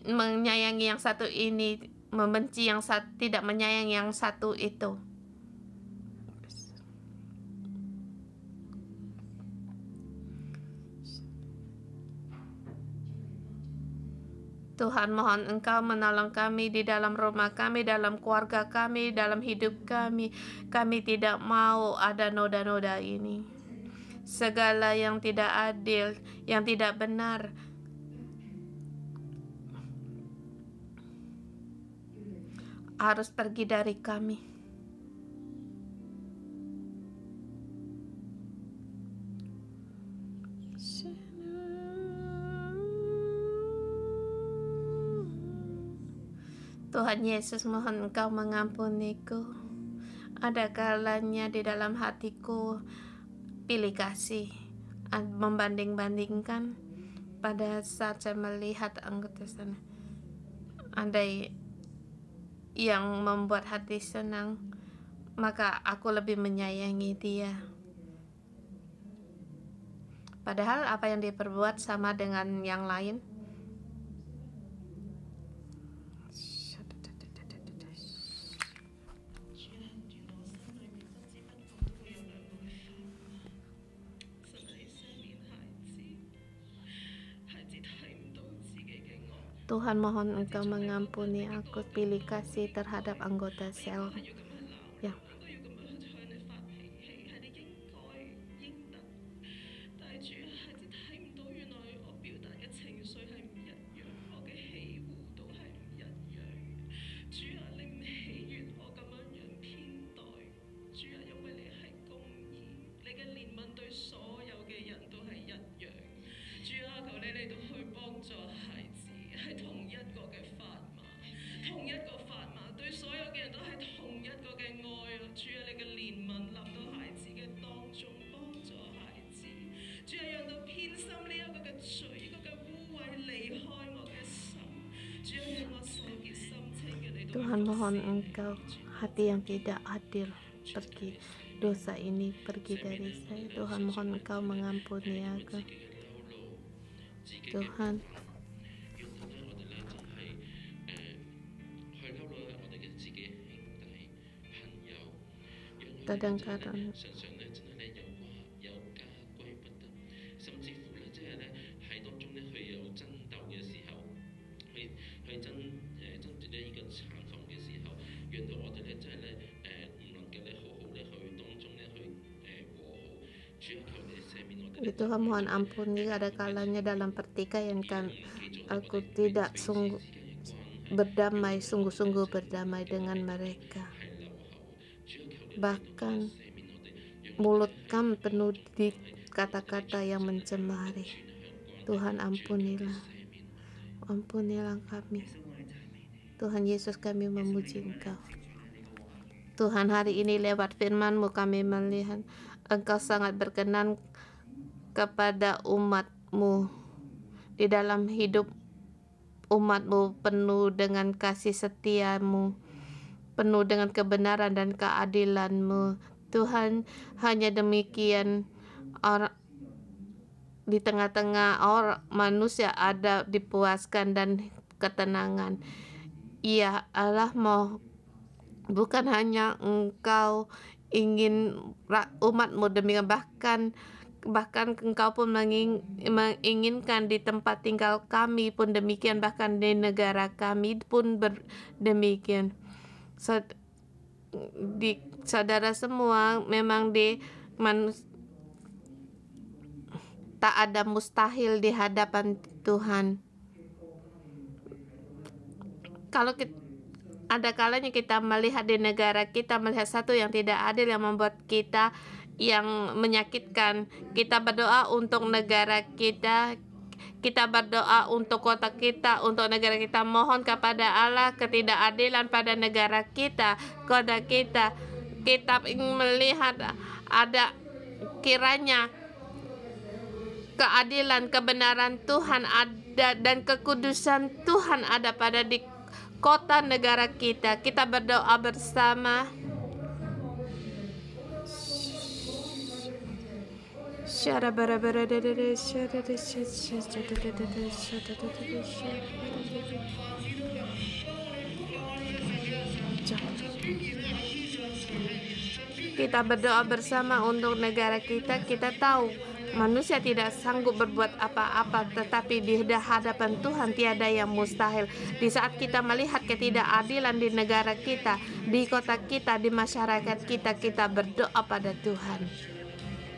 menyayangi yang satu ini, membenci yang satu, tidak menyayangi yang satu itu? Tuhan, mohon Engkau menolong kami di dalam rumah kami, dalam keluarga kami, dalam hidup kami. Kami tidak mau ada noda-noda ini. Segala yang tidak adil, yang tidak benar, harus pergi dari kami. Tuhan Yesus, mohon Engkau mengampuniku. Ada kalanya di dalam hatiku pilih kasih, membanding-bandingkan pada saat saya melihat anggota sana. Andai yang membuat hati senang, maka aku lebih menyayangi dia. Padahal apa yang dia perbuat sama dengan yang lain. Tuhan, mohon Engkau mengampuni aku pilih kasih terhadap anggota sel yang Tuhan, mohon Engkau hati yang tidak adil pergi, dosa ini pergi dari saya. Tuhan, mohon Engkau mengampuni aku. Tuhan, kadang-kadang Tuhan, mohon ampuni ada kalanya dalam pertikaian aku tidak sungguh-sungguh berdamai dengan mereka. Bahkan mulut kami penuh di kata-kata yang mencemari. Tuhan, ampunilah kami. Tuhan Yesus, kami memuji Engkau. Tuhan, hari ini lewat firman-Mu kami melihat Engkau sangat berkenan kepada umat-Mu. Di dalam hidup umat-Mu penuh dengan kasih setia-Mu, penuh dengan kebenaran dan keadilan-Mu. Tuhan, hanya demikian orang di tengah-tengah orang manusia ada dipuaskan dan ketenangan. Ya Allah, mau bukan hanya Engkau ingin umat-Mu demikian, bahkan Engkau pun menginginkan di tempat tinggal kami pun demikian, bahkan di negara kami pun demikian. Saudara semua, memang tak ada mustahil di hadapan Tuhan. Kalau ada kalanya kita melihat di negara kita, melihat satu yang tidak adil yang membuat kita yang menyakitkan. Kita berdoa untuk negara kita, kita berdoa untuk kota kita, untuk negara kita. Mohon kepada Allah ketidakadilan pada negara kita, kota kita. Kita ingin melihat ada kiranya keadilan, kebenaran Tuhan ada dan kekudusan Tuhan ada pada di kota negara kita. Kita berdoa bersama. Kita berdoa bersama untuk negara kita. Kita tahu manusia tidak sanggup berbuat apa-apa, tetapi di hadapan Tuhan tiada yang mustahil. Di saat kita melihat ketidakadilan di negara kita, di kota kita, di masyarakat kita, kita berdoa pada Tuhan.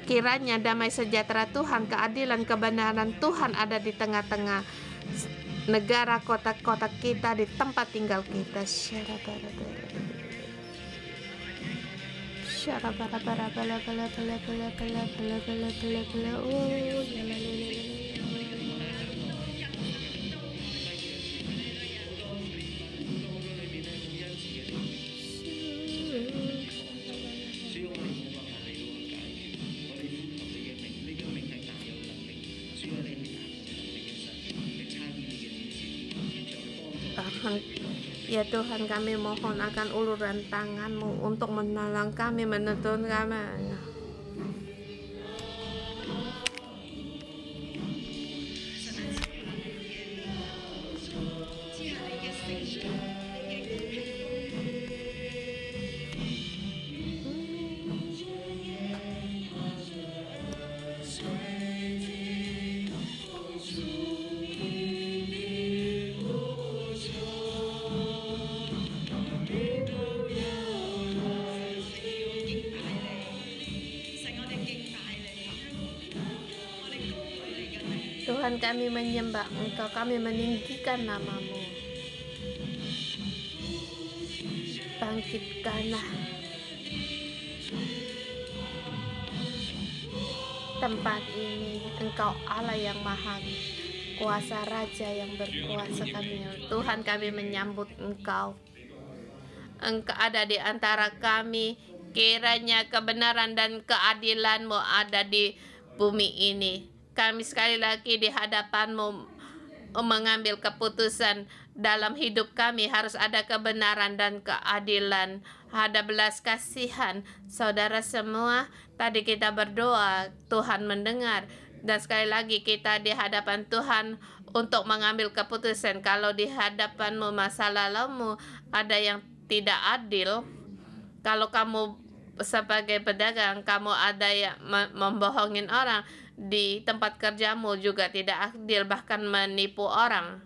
Kiranya damai sejahtera Tuhan, keadilan, kebenaran Tuhan ada di tengah-tengah negara, kota-kota kita, di tempat tinggal kita. Ya Tuhan, kami mohon akan uluran tangan-Mu untuk menolong kami, menuntun kami. Tuhan, kami menyembah Engkau, kami meninggikan nama-Mu. Bangkitkanlah tempat ini. Engkau Allah yang maha kuasa, Raja yang berkuasa. Tuhan, kami menyambut Engkau. Engkau ada di antara kami. Kiranya kebenaran dan keadilan-Mu ada di bumi ini. Kami sekali lagi di hadapan-Mu mengambil keputusan dalam hidup kami. Harus ada kebenaran dan keadilan, ada belas kasihan. Saudara semua, tadi kita berdoa, Tuhan mendengar. Dan sekali lagi kita di hadapan Tuhan untuk mengambil keputusan. Kalau di hadapan-Mu masa lalumu ada yang tidak adil, kalau kamu sebagai pedagang, kamu ada yang membohongin orang, di tempat kerjamu juga tidak adil, bahkan menipu orang.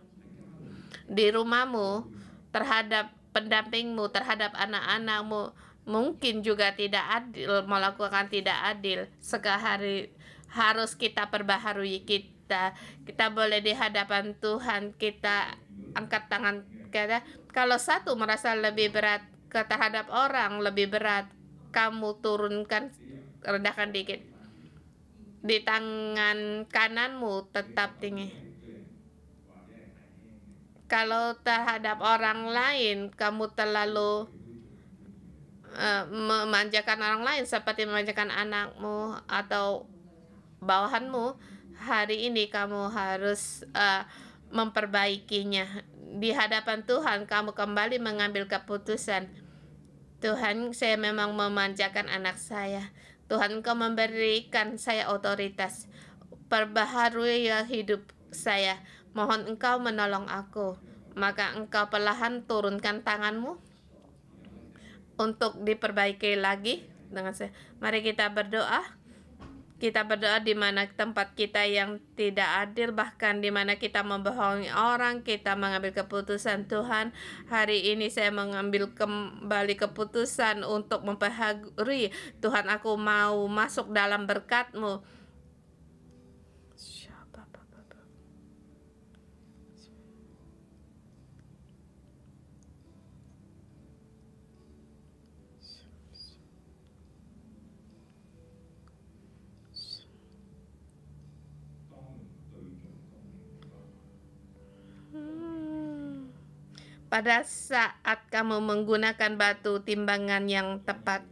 Di rumahmu, terhadap pendampingmu, terhadap anak-anakmu, mungkin juga tidak adil, melakukan tidak adil. Sekali harus kita perbaharui kita boleh di hadapan Tuhan, kita angkat tangan kita. Kalau satu merasa lebih berat terhadap orang, lebih berat, kamu turunkan, rendahkan dikit. Di tangan kananmu tetap tinggi. Kalau terhadap orang lain kamu terlalu memanjakan orang lain seperti memanjakan anakmu atau bawahanmu, hari ini kamu harus memperbaikinya. Di hadapan Tuhan kamu kembali mengambil keputusan. Tuhan, saya memang memanjakan anak saya. Tuhan, Engkau memberikan saya otoritas. Perbaharui hidup saya. Mohon Engkau menolong aku. Maka Engkau perlahan turunkan tangan-Mu untuk diperbaiki lagi dengan saya. Mari kita berdoa. Kita berdoa di mana tempat kita yang tidak adil, bahkan di mana kita membohongi orang, kita mengambil keputusan. Tuhan, hari ini saya mengambil kembali keputusan untuk memperbaharui. Tuhan, aku mau masuk dalam berkat-Mu. Pada saat kamu menggunakan batu timbangan yang tepat,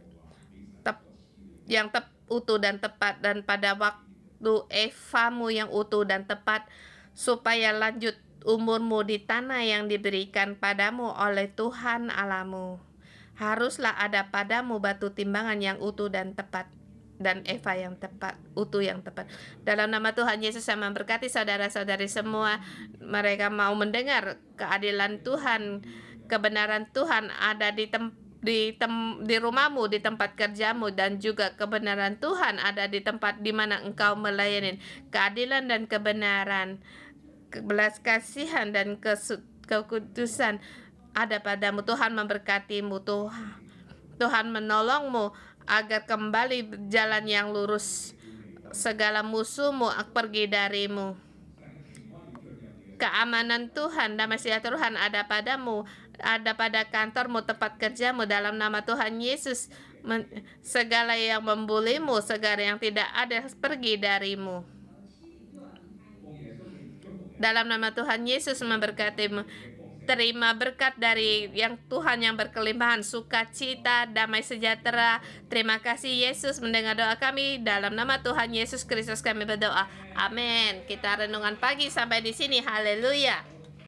utuh dan tepat, dan pada waktu evamu yang utuh dan tepat, supaya lanjut umurmu di tanah yang diberikan padamu oleh Tuhan Allahmu, haruslah ada padamu batu timbangan yang utuh dan tepat, dan eva yang tepat, utuh yang tepat. Dalam nama Tuhan Yesus saya memberkati saudara-saudari semua. Mereka mau mendengar keadilan Tuhan, kebenaran Tuhan ada di rumahmu, di tempat kerjamu, dan juga kebenaran Tuhan ada di tempat di mana engkau melayani. Keadilan dan kebenaran, belas kasihan dan kekudusan ada padamu. Tuhan memberkatimu. Tuhan menolongmu agar kembali berjalan yang lurus. Segala musuhmu pergi darimu. Keamanan Tuhan, damai sejahtera Tuhan ada padamu, ada pada kantormu, tempat kerjamu, dalam nama Tuhan Yesus. Segala yang membulimu, segala yang tidak ada pergi darimu. Dalam nama Tuhan Yesus memberkatimu. Terima berkat dari yang Tuhan yang berkelimpahan, sukacita, damai sejahtera. Terima kasih Yesus mendengar doa kami. Dalam nama Tuhan Yesus Kristus kami berdoa. Amin. Kita renungan pagi sampai di sini. Haleluya.